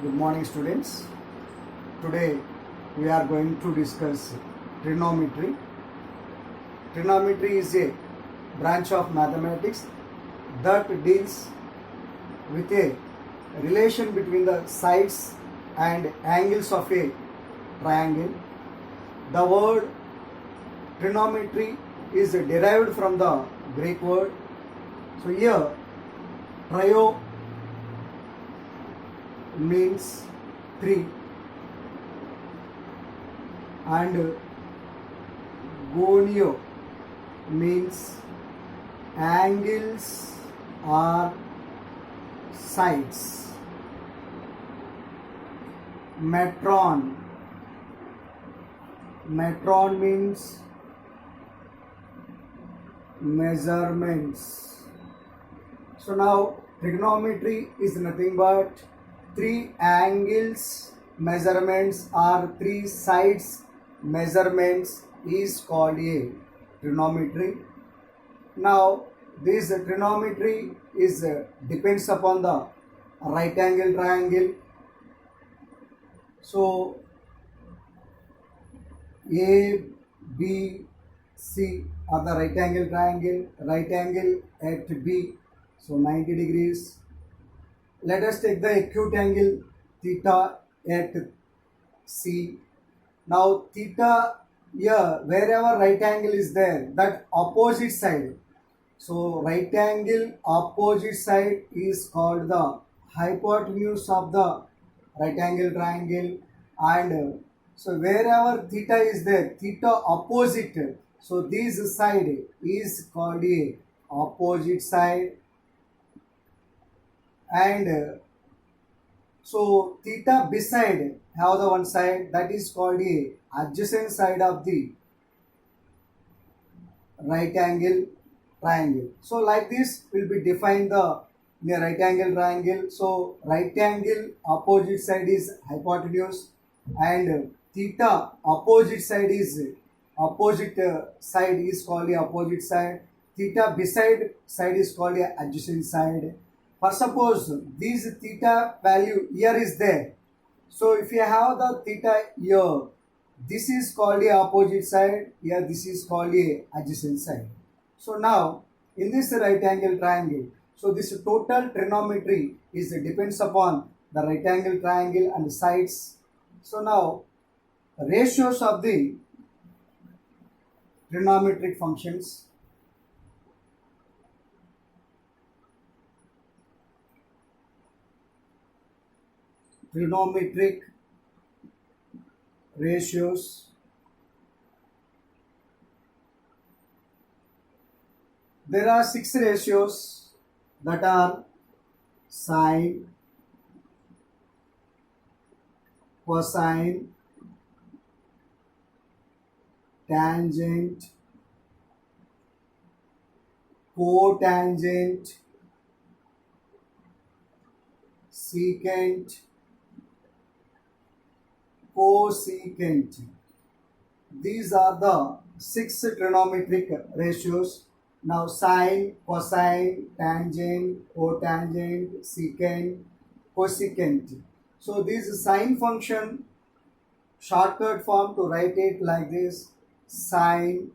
Good morning, students. Today we are going to discuss trigonometry. Trigonometry is a branch of mathematics that deals with a relation between the sides and angles of a triangle. The word trigonometry is derived from the Greek word. So here, trio means three and gonio means angles or sides. Metron means measurements. So now trigonometry is nothing but three angles measurements or three sides measurements is called a trigonometry. Now this trigonometry is depends upon the right angle triangle. So A, B, C are the right angle triangle. Right angle at B, so 90 degrees. Let us take the acute angle theta at C. Now theta here, wherever right angle is there, that opposite side. So right angle opposite side is called the hypotenuse of the right angle triangle, and so wherever theta is there, theta opposite. So this side is called a opposite side, and so theta beside have the one side that is called a adjacent side of the right angle triangle. So like this will be defined the right angle triangle. So right angle opposite side is hypotenuse, and theta opposite side is side is called the opposite side. Theta beside side is called the adjacent side. For suppose this theta value here is there. So if you have the theta here, this is called the opposite side, here this is called the adjacent side. So now in this right angle triangle, so this total trigonometry is depends upon the right angle triangle and the sides. So now ratios of the trigonometric functions. Trigonometric ratios. There are 6 ratios that are sine, cosine, tangent, cotangent, secant, cosecant. These are the 6 trigonometric ratios. Now sine, cosine, tangent, cotangent, secant, cosecant. So this sine function, shortcut form to write it like this, sine,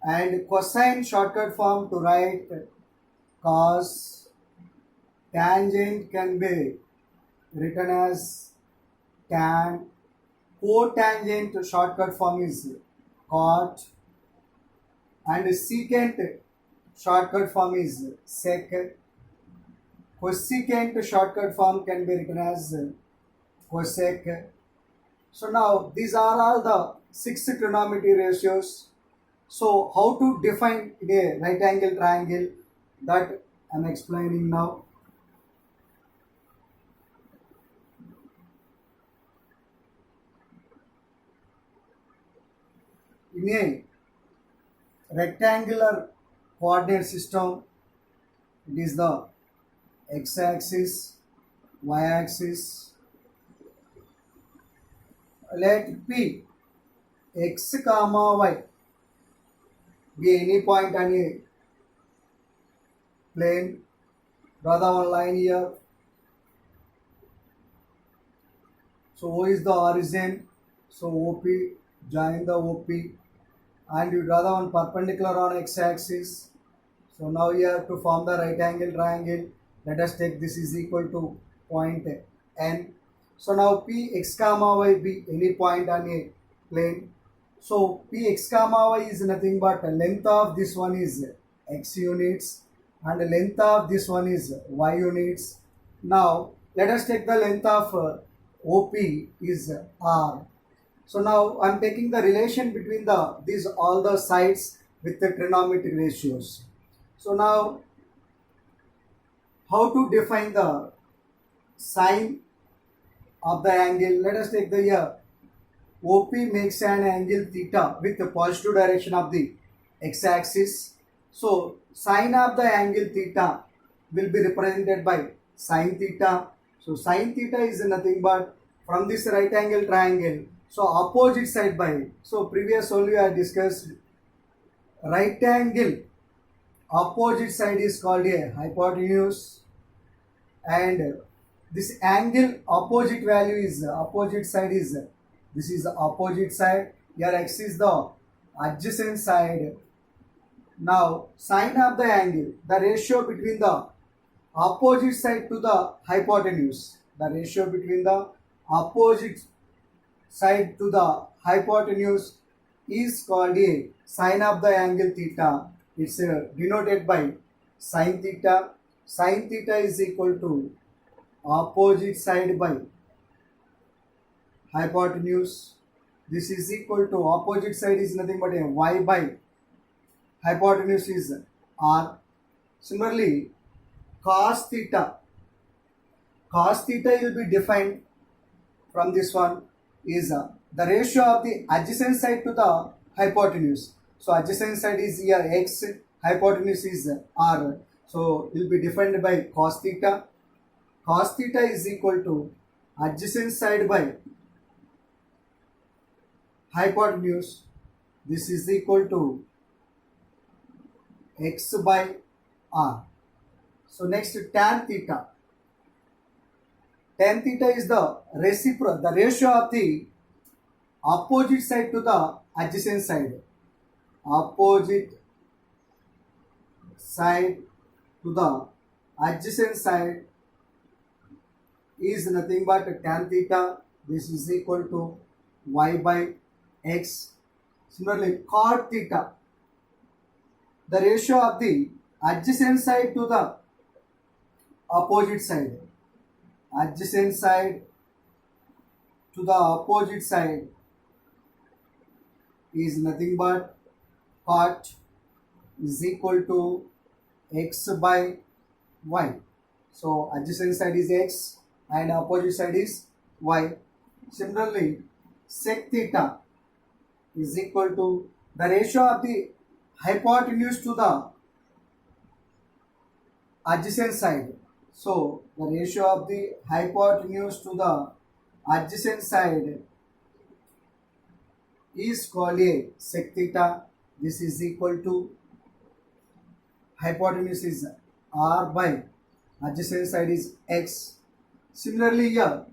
and cosine shortcut form to write cos. Tangent can be written as tan. Cotangent shortcut form is cot, and secant shortcut form is sec. Cosecant shortcut form can be written as cosec. So now these are all the 6 trigonometry ratios. So how to define a right angle triangle, that I am explaining now. In a rectangular coordinate system, it is the x-axis, y-axis. Let P x comma y be any point on a plane. Draw the one line here. So O is the origin. So OP, join the OP, and you draw the one perpendicular on x-axis. So now you have to form the right angle triangle. Let us take this is equal to point N. So now P x comma y be any point on a plane. So P x comma y is nothing but length of this one is x units and the length of this one is y units. Now let us take the length of OP is R. So now I am taking the relation between these all the sides with the trigonometric ratios. So now how to define the sine of the angle? Let us take the here. OP makes an angle theta with the positive direction of the x-axis. So sine of the angle theta will be represented by sine theta. So sine theta is nothing but from this right angle triangle. So opposite side by. So previous only I discussed right angle opposite side is called a hypotenuse, and this angle opposite value is opposite side is this is the opposite side. Here x is the adjacent side. Now sine of the angle, the ratio between the opposite side to the hypotenuse, the ratio between the opposite side to the hypotenuse is called a sine of the angle theta. It's denoted by sine theta. Sine theta is equal to opposite side by hypotenuse. This is equal to opposite side is nothing but a y by hypotenuse is r. Similarly, cos theta. Cos theta will be defined from this one is the ratio of the adjacent side to the hypotenuse. So adjacent side is here x, hypotenuse is r. So it will be defined by cos theta. Cos theta is equal to adjacent side by hypotenuse. This is equal to x by r. So next tan theta. Tan theta is the reciprocal, the ratio of the opposite side to the adjacent side. Opposite side to the adjacent side is nothing but tan theta. This is equal to y by x. Similarly, cot theta, the ratio of the adjacent side to the opposite side. Adjacent side to the opposite side is nothing but cot is equal to x by y. So adjacent side is x and opposite side is y. Similarly, sec theta is equal to the ratio of the hypotenuse to the adjacent side. So the ratio of the hypotenuse to the adjacent side is called a sec theta. This is equal to hypotenuse is r by adjacent side is x. Similarly here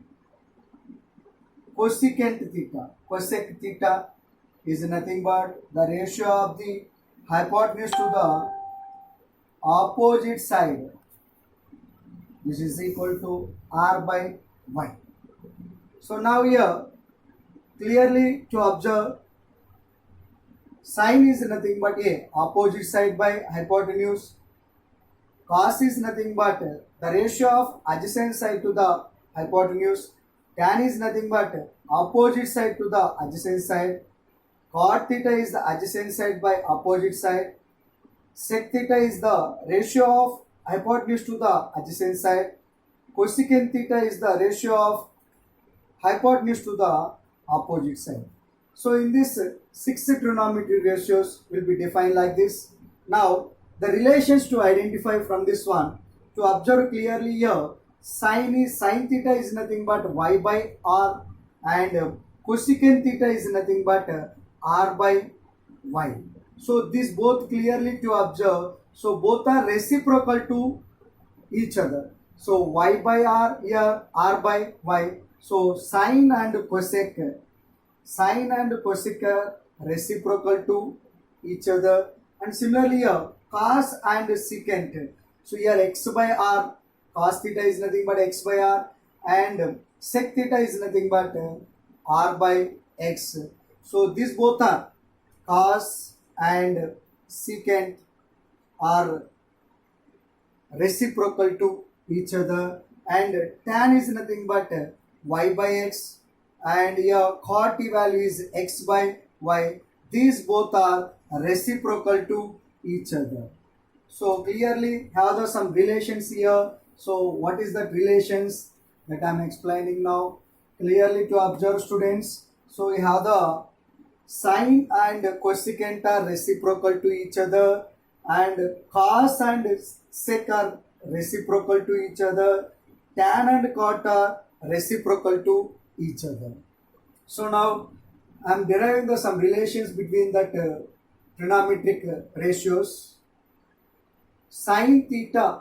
cosecant theta. Cosec theta is nothing but the ratio of the hypotenuse to the opposite side. This is equal to r by y. So now here clearly to observe, sine is nothing but a opposite side by hypotenuse. Cos is nothing but the ratio of adjacent side to the hypotenuse. Tan is nothing but opposite side to the adjacent side. Cot theta is the adjacent side by opposite side. Sec theta is the ratio of hypotenuse to the adjacent side. Cosecant theta is the ratio of hypotenuse to the opposite side. So in this 6 trigonometric ratios will be defined like this. Now the relations to identify from this one, to observe clearly here, sine theta is nothing but y by r, and cosecant theta is nothing but r by y. So these both clearly to observe. So both are reciprocal to each other. So y by r, here r by y. So sine and cosec, sine and cosec are reciprocal to each other. And similarly here cos and secant. So here x by r, cos theta is nothing but x by r, and sec theta is nothing but r by x. So these both are cos and secant are reciprocal to each other, and tan is nothing but y by x, and your cot t value is x by y. These both are reciprocal to each other. So clearly have the some relations here. So what is that relations that I am explaining now? Clearly to observe, students. So we have the sine and cosecant are reciprocal to each other, and cos and sec are reciprocal to each other, tan and cot are reciprocal to each other. So now I am deriving the some relations between that trigonometric ratios. Sine theta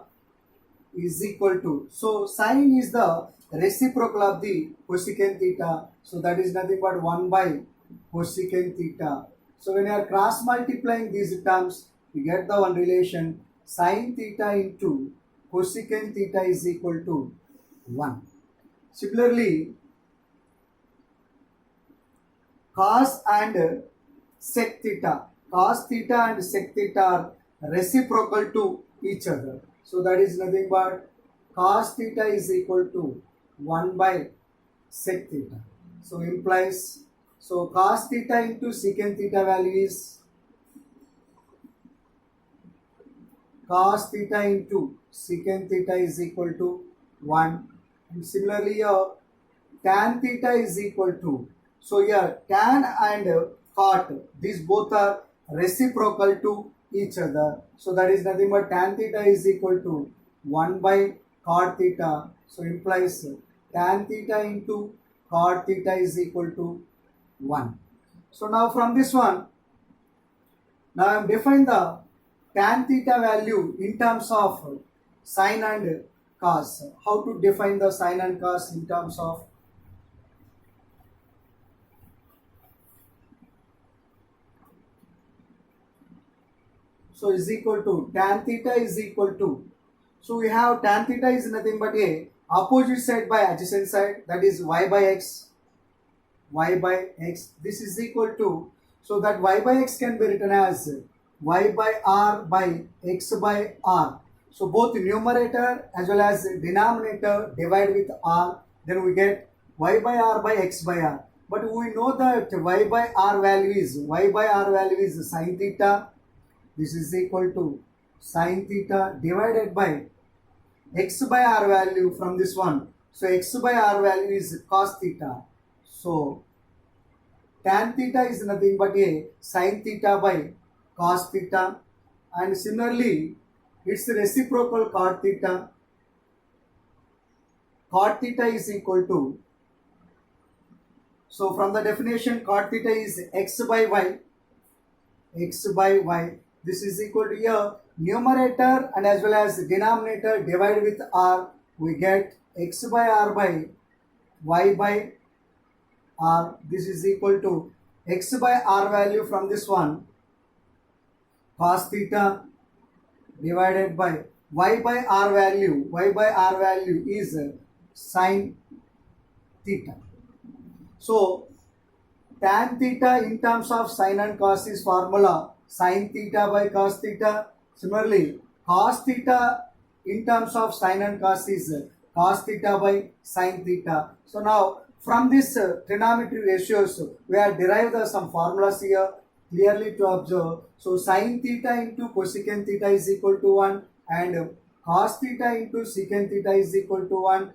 is equal to, so sine is the reciprocal of the cosecant theta, so that is nothing but 1 by cosecant theta. So when you are cross multiplying these terms, you get the one relation, sine theta into cosecant theta is equal to 1. Similarly, cos and sec theta, cos theta and sec theta are reciprocal to each other. So that is nothing but cos theta is equal to 1 by sec theta. So implies, so cos theta into secant theta value is cos theta into secant theta is equal to 1. And similarly here tan theta is equal to, so here tan and cot, these both are reciprocal to each other. So that is nothing but tan theta is equal to 1 by cot theta. So implies tan theta into cot theta is equal to 1. So now from this one, now I am defined the tan theta value in terms of sine and cos. How to define the sine and cos in terms of, so is equal to tan theta is equal to, so we have tan theta is nothing but a opposite side by adjacent side, that is y by x, y by x. This is equal to, so that y by x can be written as y by r by x by r. So both numerator as well as denominator divide with r, then we get y by r by x by r. But we know that y by r value is sine theta. This is equal to sine theta divided by x by r value from this one. So x by r value is cos theta. So tan theta is nothing but a sine theta by cos theta, and similarly its reciprocal cot theta. Cot theta is equal to, so from the definition cot theta is x by y, x by y. This is equal to here numerator and as well as denominator divided with r, we get x by r by y by r. This is equal to x by r value from this one, cos theta divided by y by r value is sine theta. So tan theta in terms of sine and cos is formula sine theta by cos theta. Similarly cos theta in terms of sine and cos is cos theta by sine theta. So now from this trigonometry ratios we have derived some formulas here clearly to observe. So sine theta into cosecant theta is equal to 1, and cos theta into secant theta is equal to 1,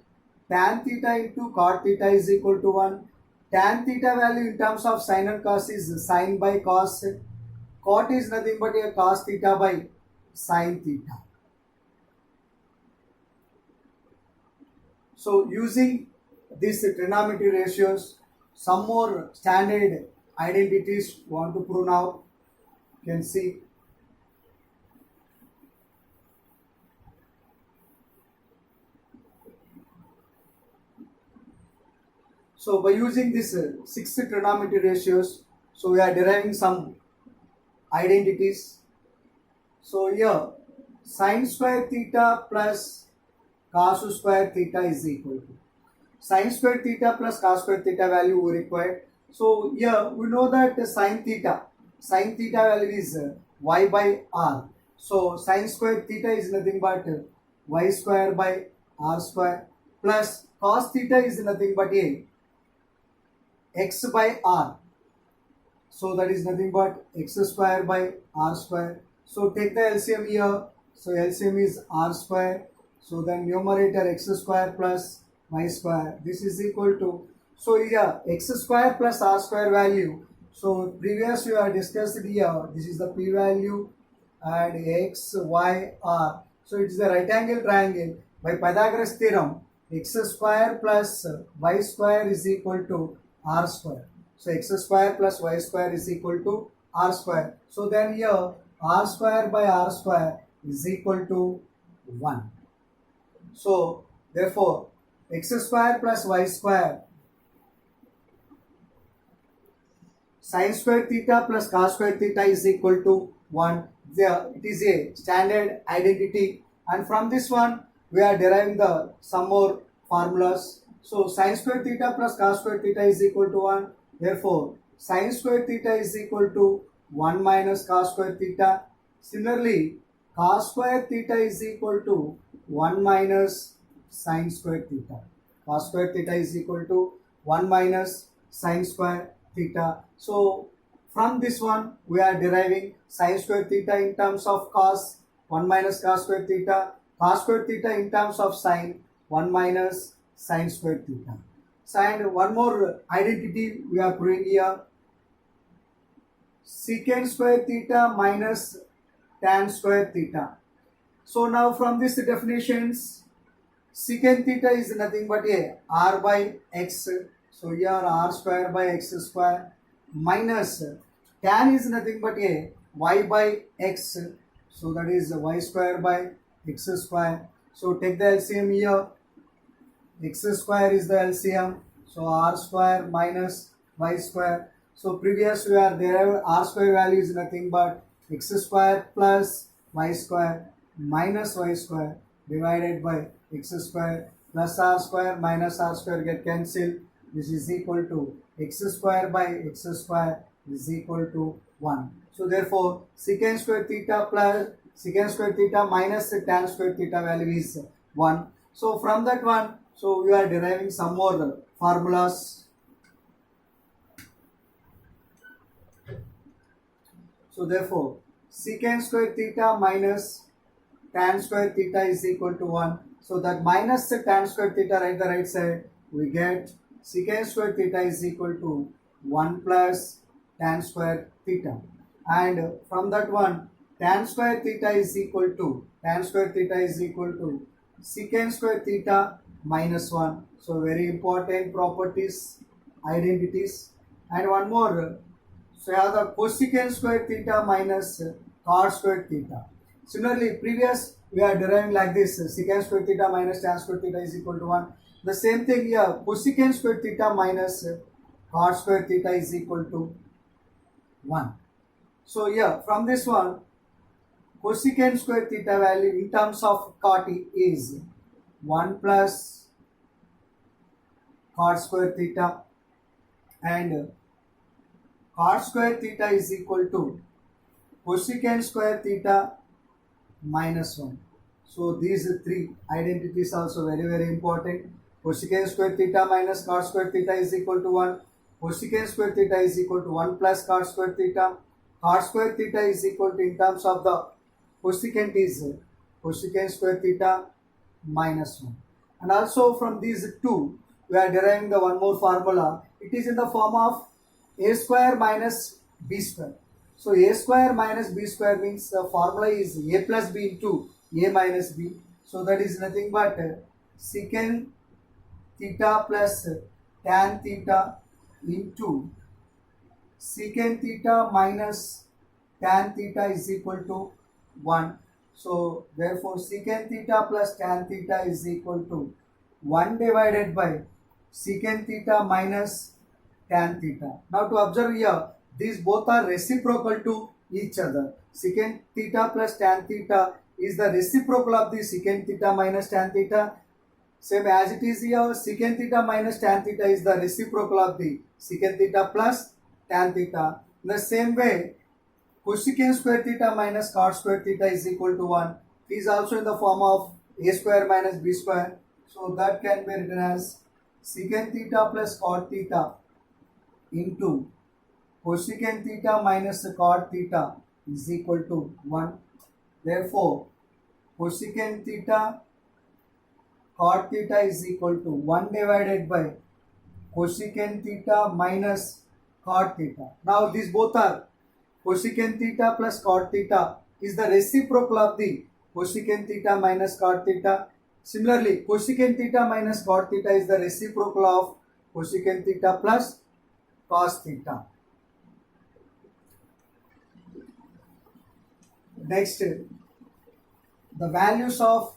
tan theta into cot theta is equal to 1. Tan theta value in terms of sine and cos is sine by cos. Cot is nothing but a cos theta by sine theta. So using these trigonometry ratios, some more standard identities want to prove now. You can see. So by using this 6 trigonometry ratios, so we are deriving some identities. So here sin square theta plus cos square theta is equal to sin square theta plus cos square theta value we required. So here we know that sin theta value is y by r. So sin square theta is nothing but y square by r square plus cos theta is nothing but a x by r. So that is nothing but x square by r square. So take the LCM here. So LCM is r square. So then numerator x square plus y square. This is equal to, so here x square plus r square value. So previous we have discussed here. This is the p value and x, y, r. So it is the right angle triangle. By Pythagoras theorem, x square plus y square is equal to r square. So x square plus y square is equal to r square. So then here r square by r square is equal to 1. So therefore x square plus y square sin square theta plus cos square theta is equal to 1. There it is a standard identity, and from this one we are deriving some more formulas. So sin square theta plus cos square theta is equal to 1. Therefore sin square theta is equal to 1 minus cos square theta. Similarly, cos square theta is equal to 1 minus sin square theta. Cos square theta is equal to 1 minus sin square theta. So from this one we are deriving sin square theta in terms of cos, 1 minus cos square theta, cos square theta in terms of sin, 1 minus sin square theta. So, and one more identity we are proving here, secant square theta minus tan square theta. So now from these definitions, secant theta is nothing but a r by x. So here r square by x square minus tan is nothing but a y by x. So that is y square by x square. So take the LCM here. X square is the LCM. So r square minus y square. So previous we are there, r square value is nothing but x square plus y square minus y square divided by x square plus r square minus r square get cancelled. This is equal to x square by x square is equal to 1. So therefore secant square theta plus secant square theta minus tan square theta value is 1. So from that one, so we are deriving some more formulas. So therefore secant square theta minus tan square theta is equal to 1. So that minus tan square theta right the right side, we get secant square theta is equal to 1 plus tan square theta. And from that one, tan square theta is equal to secant square theta minus 1. So very important properties, identities. And one more, so you have the cosecant square theta minus cot square theta. Similarly, previous we are deriving like this, secant square theta minus tan square theta is equal to 1. The same thing here, cosecant square theta minus cot square theta is equal to 1. So here from this one, cosecant square theta value in terms of cot is 1 plus cot square theta, and cot square theta is equal to cosecant square theta minus 1. So these three identities also very important. Cosecant square theta minus cot square theta is equal to 1. Cosecant square theta is equal to 1 plus cot square theta. Cot square theta is equal to, in terms of the cosecant, is cosecant square theta minus 1. And also from these two, we are deriving the one more formula. It is in the form of a square minus b square. So a square minus b square means the formula is a plus b into a minus b. So that is nothing but secant theta plus tan theta into secant theta minus tan theta is equal to 1. So therefore secant theta plus tan theta is equal to 1 divided by secant theta minus tan theta. Now to observe here, these both are reciprocal to each other. Secant theta plus tan theta is the reciprocal of the secant theta minus tan theta. Same as it is here, secant theta minus tan theta is the reciprocal of the secant theta plus tan theta. In the same way, cosecant square theta minus cot square theta is equal to 1 is also in the form of a square minus b square. So that can be written as secant theta plus cot theta into cosecant theta minus cot theta is equal to 1. Therefore, cosecant theta cot theta is equal to 1 divided by cosecant theta minus cot theta. Now these both are cosecant theta plus cot theta is the reciprocal of the cosecant theta minus cot theta. Similarly, cosecant theta minus cot theta is the reciprocal of cosecant theta plus cos theta. Next, the values of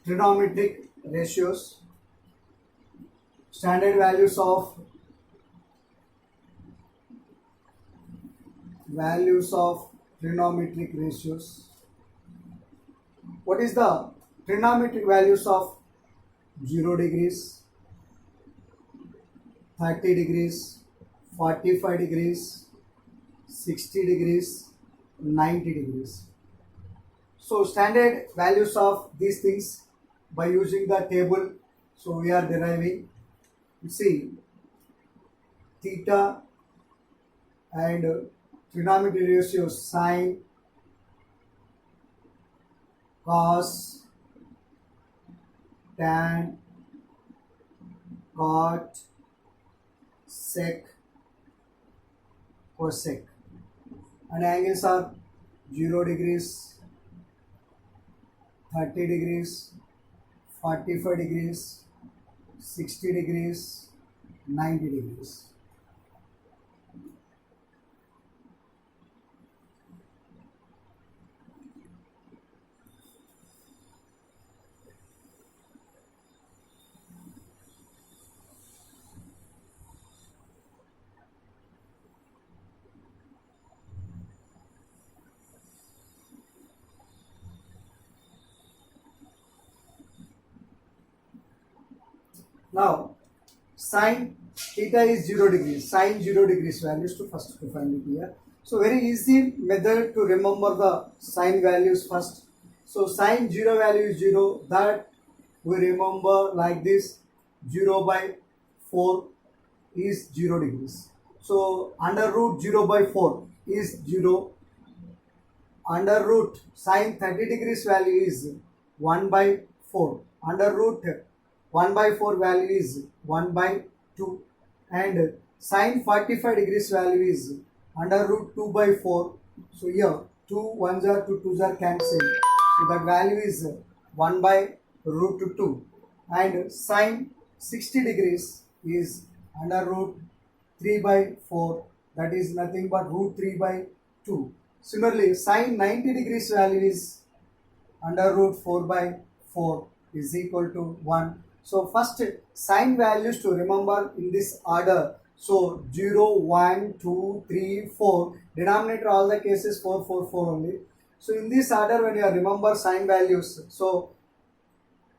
trigonometric ratios, standard values of trigonometric ratios. What is the trigonometric values of 0 degrees, 30 degrees, 45 degrees, 60 degrees, 90 degrees? So standard values of these things by using the table, so we are deriving. You see, theta and trigonometric ratios sine, cos, tan, cot, sec, cosec, and angles are 0 degrees, 30 degrees, 45 degrees, 60 degrees, 90 degrees. Now, sine theta is 0 degrees. Sine 0 degrees values to first to find it here. So very easy method to remember the sine values first. So sine 0 value is 0. That we remember like this: 0 by 4 is 0 degrees. So under root 0 by 4 is 0. Under root sine 30 degrees value is 1 by 4. Under root 1 by 4 value is 1 by 2, and sine 45 degrees value is under root 2 by 4. So here 2 1s are 2 2s are cancelled. So that value is 1 by root 2, and sine 60 degrees is under root 3 by 4, that is nothing but root 3 by 2. Similarly, sine 90 degrees value is under root 4 by 4 is equal to 1. So first sine values to remember in this order. So 0, 1, 2, 3, 4. Denominator all the cases 4, 4, 4 only. So in this order when you remember sine values, so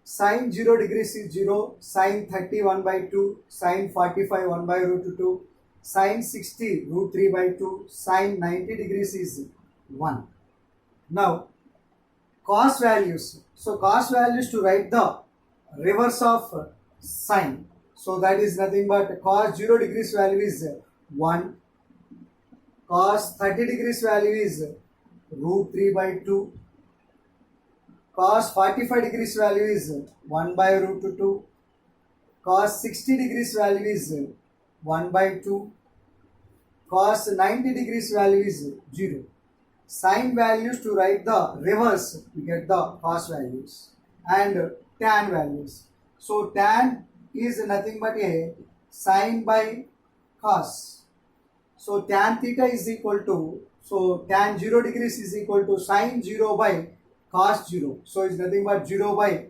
sine 0 degrees is 0, sine 30 1 by 2, sine 45 1 by root 2, sine 60 root 3 by 2, sine 90 degrees is 1. Now cos values. So cos values to write the reverse of sine. So that is nothing but cos 0 degrees value is 1. Cos 30 degrees value is root 3 by 2. Cos 45 degrees value is 1 by root 2. Cos 60 degrees value is 1 by 2. Cos 90 degrees value is 0. Sine values to write the reverse, we get the cos values, and tan values. So tan is nothing but a sine by cos. So tan theta is equal to, so tan 0 degrees is equal to sine 0 by cos 0. So it's nothing but 0 by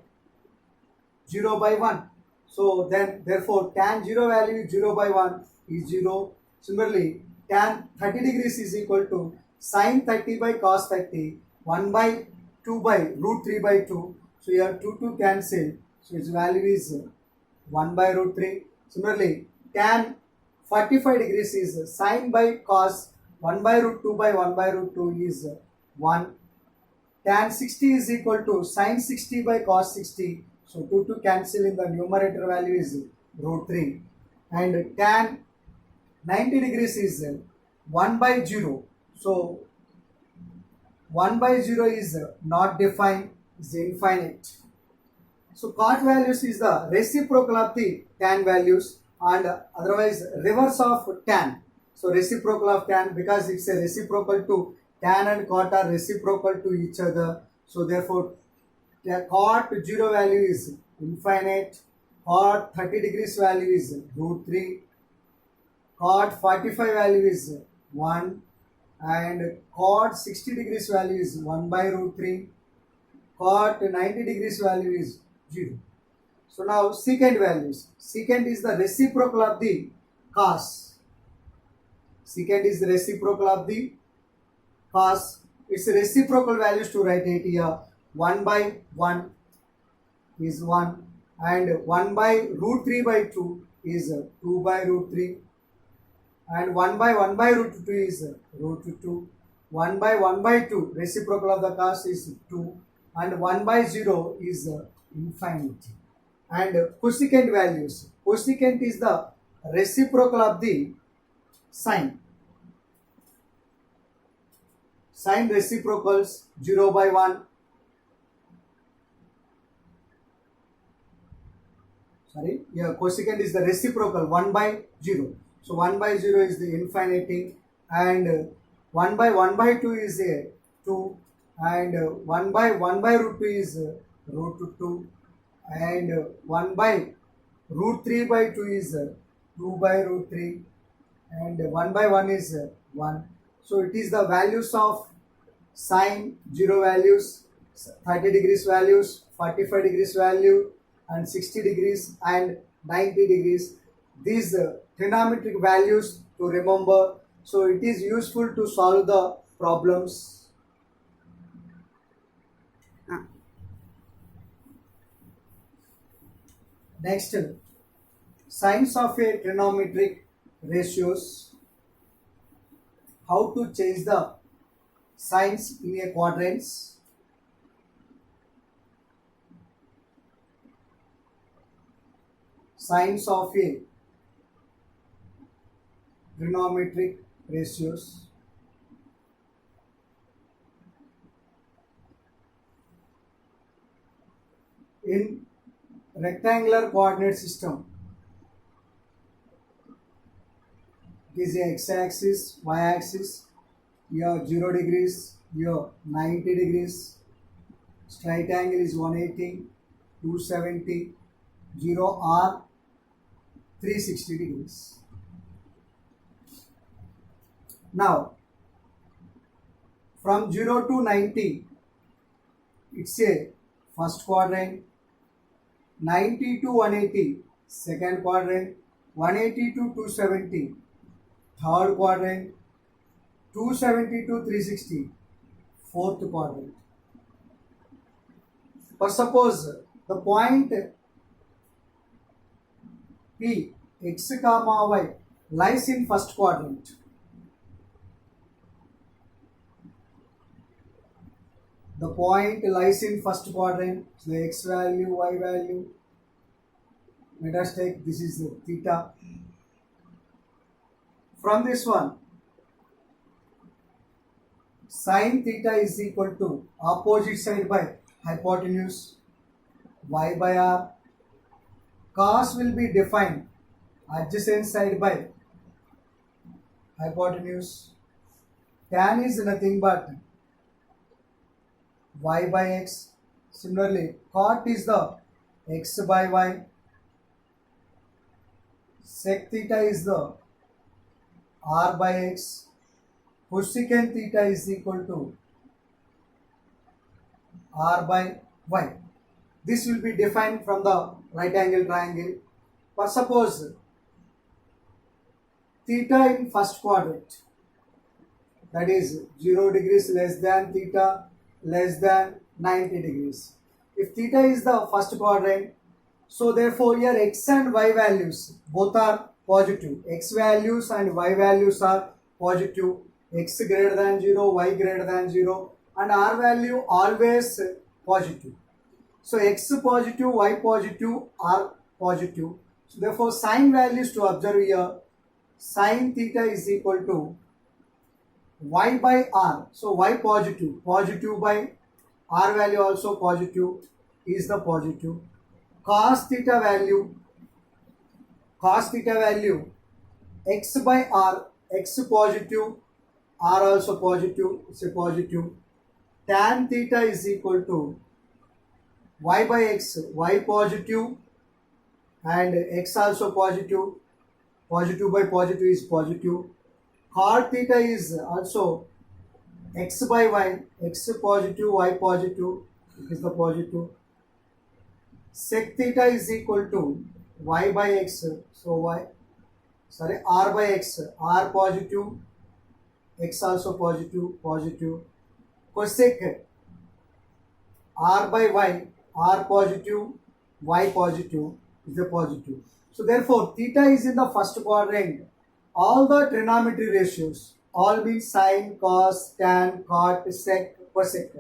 1. So then therefore tan 0 value is 0 by 1 is 0. Similarly, tan 30 degrees is equal to sin 30 by cos 30, 1 by 2 by root 3 by 2. So here 2 cancel. So its value is 1 by root 3. Similarly, tan 45 degrees is sin by cos 1 by root 2 by 1 by root 2 is 1. Tan 60 is equal to sin 60 by cos 60. So 2 cancel, in the numerator value is root 3. And tan 90 degrees is 1 by 0. So 1 by 0 is not defined, is infinite. So cot values is the reciprocal of the tan values, and otherwise reverse of tan. So reciprocal of tan, because it's a reciprocal to tan and cot are reciprocal to each other. So therefore cot 0 value is infinite, cot 30 degrees value is root 3, cot 45 value is 1, and cot 60 degrees value is 1 by root 3, cot 90 degrees value is 0. So now secant values. Secant is the reciprocal of the cos. Secant is the reciprocal of the cos. Its reciprocal values to write it here. 1 by 1 is 1, and 1 by root 3 by 2 is 2 by root 3, and 1 by root 2 is root 2. 1 by 2 reciprocal of the cos is 2, and 1 by 0 is infinity. And cosecant values. Cosecant is the reciprocal of the sine. Sine reciprocals 0 by 1. Cosecant is the reciprocal 1 by 0. So 1 by 0 is the infinity, and 1 by 2 is a 2, and 1 by root 2 is root 2, and 1 by root 3 by 2 is 2 by root 3, and 1 by 1 is 1. So it is the values of sine 0 values, 30 degrees values, 45 degrees value, and 60 degrees and 90 degrees. These trigonometric values to remember. So it is useful to solve the problems. Next, signs of a trigonometric ratios. How to change the signs in a quadrants. Signs of a trigonometric ratios. In rectangular coordinate system, it is a x-axis, y-axis, here 0 degrees, here 90 degrees, straight angle is 180, 270, 0 r 360 degrees. Now, from 0 to 90, it's a first quadrant, 90 to 180, second quadrant, 180 to 270, third quadrant, 270 to 360, fourth quadrant. But suppose the point P, x comma y lies in first quadrant. The point lies in first quadrant, so the x value, y value, let us take, this is the theta. From this one, sin theta is equal to opposite side by hypotenuse, y by r. Cos will be defined adjacent side by hypotenuse. Tan is nothing but y by x. Similarly, cot is the x by y. Sec theta is the r by x. Cosecant theta is equal to r by y. This will be defined from the right angle triangle. But suppose theta in first quadrant, that is 0 degrees less than theta less than 90 degrees. If theta is the first quadrant, so therefore here x and y values both are positive. X values and y values are positive. X greater than 0, y greater than 0, and r value always positive. So x positive, y positive, r positive. So therefore sine values to observe here, sine theta is equal to y by r. So y positive, positive by r value also positive is the positive. Cos theta value, x by r, x positive, r also positive, it's a positive. Tan theta is equal to y by x, y positive and x also positive, positive by positive is positive. Cot theta is also x by y, x positive, y positive, it is the positive. Sec theta is equal to y by x, so r by x, r positive, x also positive, positive. Cosec r by y, r positive, y positive is the positive. So therefore theta is in the first quadrant. All the trigonometry ratios, all means sine, cos, tan, cot, sec, cosec.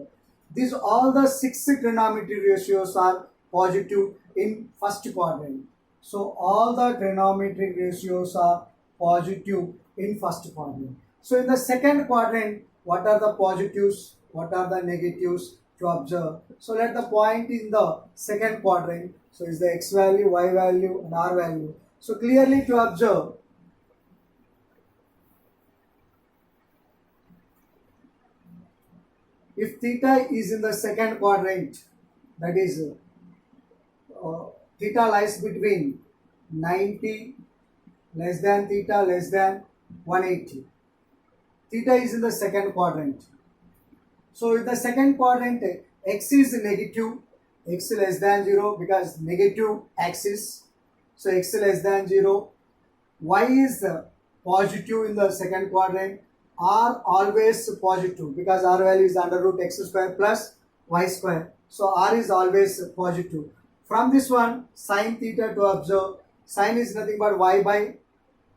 These all the 6 trigonometry ratios are positive in first quadrant. So all the trigonometric ratios are positive in first quadrant. So in the second quadrant, what are the positives, what are the negatives to observe? So let the point in the second quadrant. So is the x value, y value and r value. So clearly to observe, if theta is in the second quadrant, that is theta lies between 90 less than theta less than 180. Theta is in the second quadrant. So in the second quadrant, x is negative, x less than 0 because negative axis. So x less than 0. Y is positive in the second quadrant. R always positive because r value is under root x square plus y square. So r is always positive. From this one, sine theta to observe, sine is nothing but y by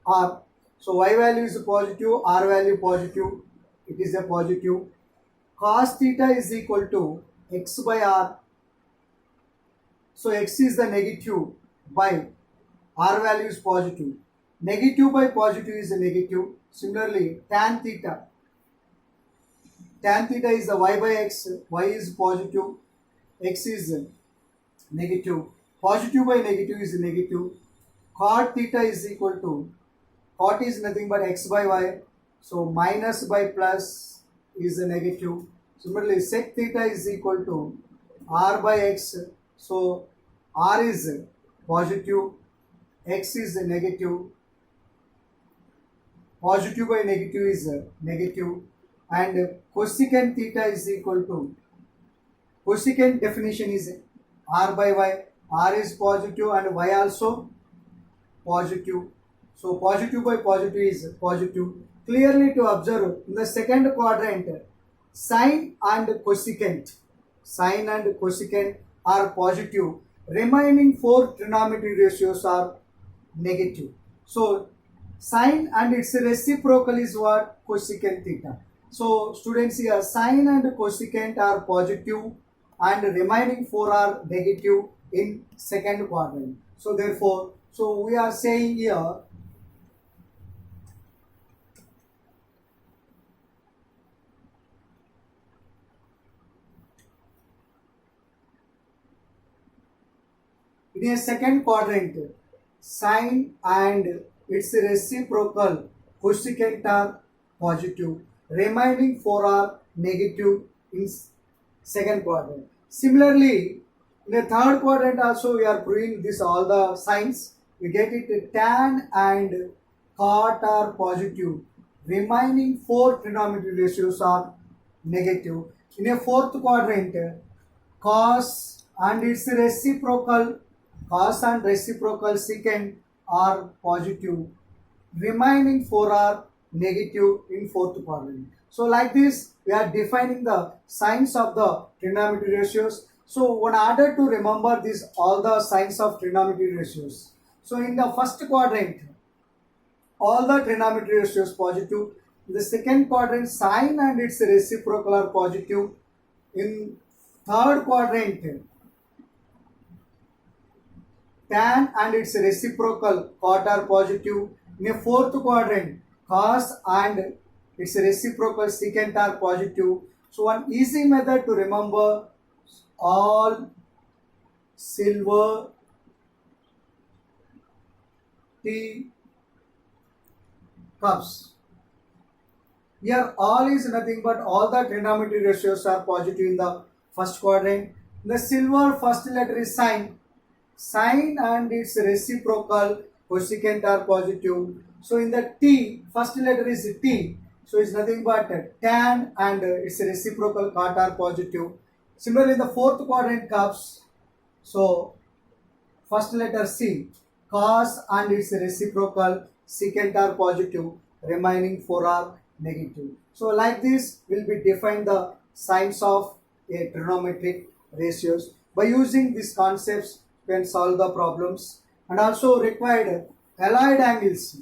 r. So y value is positive, r value positive, it is a positive. Cos theta is equal to x by r. So x is the negative by r value is positive. Negative by positive is a negative. Similarly, tan theta is the y by x, y is positive, x is negative. Positive by negative is negative. Cot theta is equal to, cot is nothing but x by y, so minus by plus is a negative. Similarly, sec theta is equal to r by x, so r is positive, x is negative. Positive by negative is negative, and cosecant theta is equal to, cosecant definition is r by y, r is positive and y also positive. So positive by positive is positive. Clearly to observe, in the second quadrant, sine and cosecant are positive. Remaining 4 trigonometry ratios are negative. So sine and its reciprocal is what? Cosecant theta. So students, here sine and cosecant are positive and remaining 4 are negative in second quadrant. So therefore, so we are saying here, in a second quadrant, sine and its reciprocal cosecant are positive. Remaining 4 are negative in second quadrant. Similarly, in the third quadrant also we are proving this all the signs. We get it, tan and cot are positive. Remaining 4 trigonometry ratios are negative. In a fourth quadrant, cos and its reciprocal cos and reciprocal secant are positive, remaining 4 are negative in fourth quadrant. So like this, we are defining the signs of the trigonometry ratios. So in order to remember this, all the signs of trigonometry ratios. So in the first quadrant, all the trigonometry ratios positive. In the second quadrant, sine and its reciprocal are positive. In third quadrant, tan and its reciprocal cot are positive. In a fourth quadrant, cos and its reciprocal secant are positive. So one easy method to remember, all silver tea cups. Here all is nothing but all the trigonometry ratios are positive in the first quadrant. The silver first letter is sine. Sine and its reciprocal cosecant are positive. So in the T, first letter is T. So it's nothing but tan and its reciprocal cot are positive. Similarly, in the fourth quadrant cups, so first letter C, cos and its reciprocal secant are positive, remaining 4 are negative. So like this will be defined the signs of a trigonometric ratios. By using these concepts, we can solve the problems, and also required allied angles.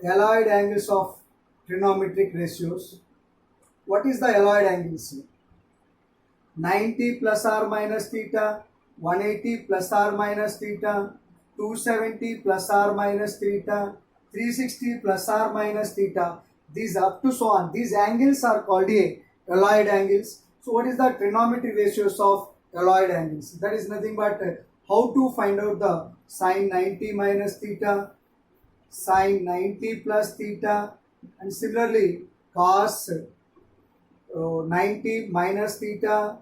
Allied angles of trigonometric ratios. What is the allied angles? 90 plus or minus theta, 180 plus or minus theta, 270 plus or minus theta, 360 plus or minus theta. These up to so on. These angles are called a allied angles. So what is the trigonometry ratios of allied angles? That is nothing but how to find out the sine 90 minus theta, sine 90 plus theta, and similarly cos 90 minus theta,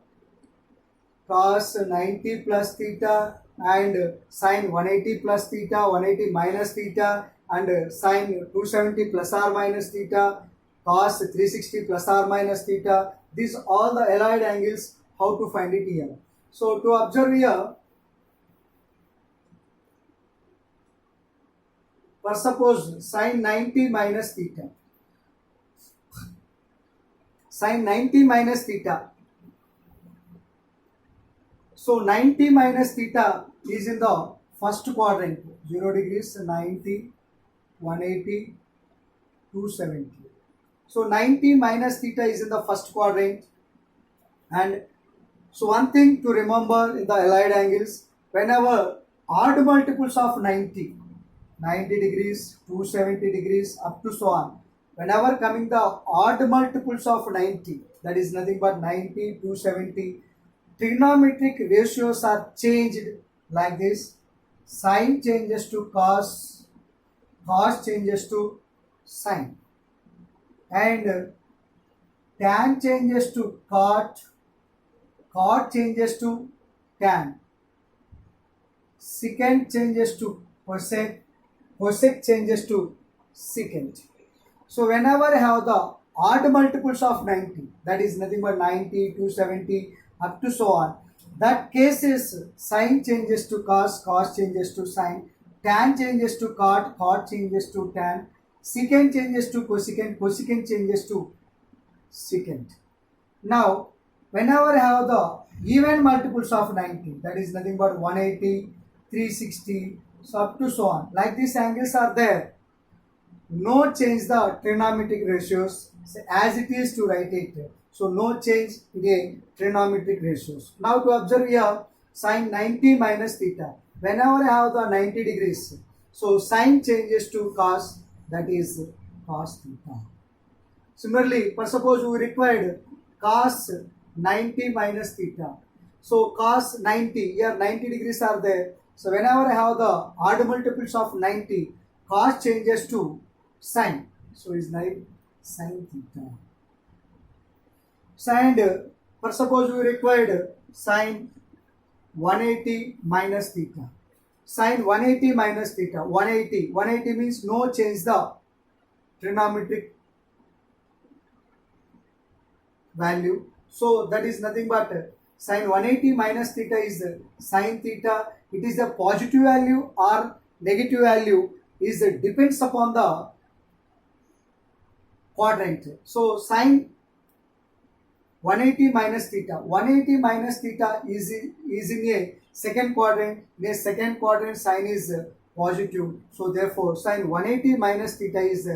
cos 90 plus theta, and sine 180 plus theta, 180 minus theta, and sine 270 plus or minus theta, cos 360 plus or minus theta. These all the allied angles, how to find it here. So to observe here, for suppose sine 90 minus theta, sine 90 minus theta. So 90 minus theta is in the first quadrant, 0 degrees, 90, 180, 270. So 90 minus theta is in the first quadrant. And so one thing to remember in the allied angles, whenever odd multiples of 90, 90 degrees, 270 degrees, up to so on, whenever coming the odd multiples of 90, that is nothing but 90, 270, trigonometric ratios are changed like this. Sine changes to cos, cos changes to sine, and tan changes to cot, cot changes to tan, secant changes to cosec, cosec changes to secant. So whenever I have the odd multiples of 90, that is nothing but 90, 270, up to so on, that case is sine changes to cos, cos changes to sine, tan changes to cot, cot changes to tan, secant changes to cosecant, cosecant changes to secant. Now, whenever I have the even multiples of 90, that is nothing but 180, 360, so up to so on, like these angles are there, no change the trigonometric ratios, so as it is to write it. So no change in trigonometric ratios. Now to observe here, sine 90 minus theta. Whenever I have the 90 degrees, so sine changes to cos, that is cos theta. Similarly, for suppose we required cos 90 minus theta. So cos 90, here 90 degrees are there. So whenever I have the odd multiples of 90, cos changes to sine. So is like sine theta. And for suppose we required sine 180 minus theta. Sine 180 minus theta. 180 means no change the trigonometric value. So that is nothing but sine 180 minus theta is sine theta. It is the positive value or negative value is depends upon the quadrant. So sine 180 minus theta. 180 minus theta is in a second quadrant. In a second quadrant, sine is positive. So therefore, sine 180 minus theta is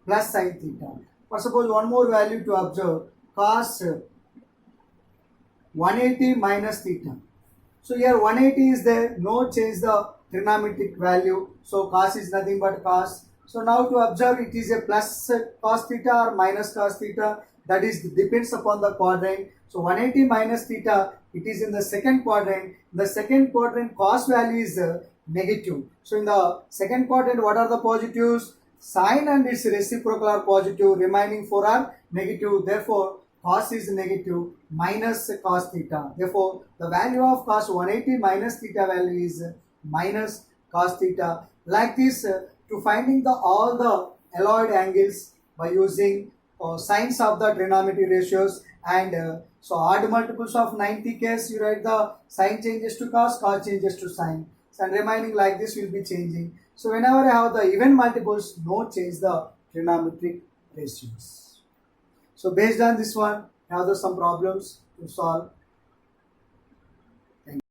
plus sine theta. For suppose one more value to observe, cos 180 minus theta. So here 180 is there, no change the trigonometric value. So cos is nothing but cos. So now to observe, it is a plus cos theta or minus cos theta. That is depends upon the quadrant. So 180 minus theta, it is in the second quadrant. The second quadrant cos value is negative. So in the second quadrant, what are the positives? Sine and its reciprocal are positive, remaining 4 are negative. Therefore, cos is negative minus cos theta. Therefore, the value of cos 180 minus theta value is minus cos theta. Like this, to finding the all the alloyed angles by using signs of the trigonometry ratios and so odd multiples of 90 case, you write the sine changes to cos, cos changes to sine, and remaining like this will be changing. So whenever I have the even multiples, no change the trigonometric ratios. So based on this one, I have some problems to solve.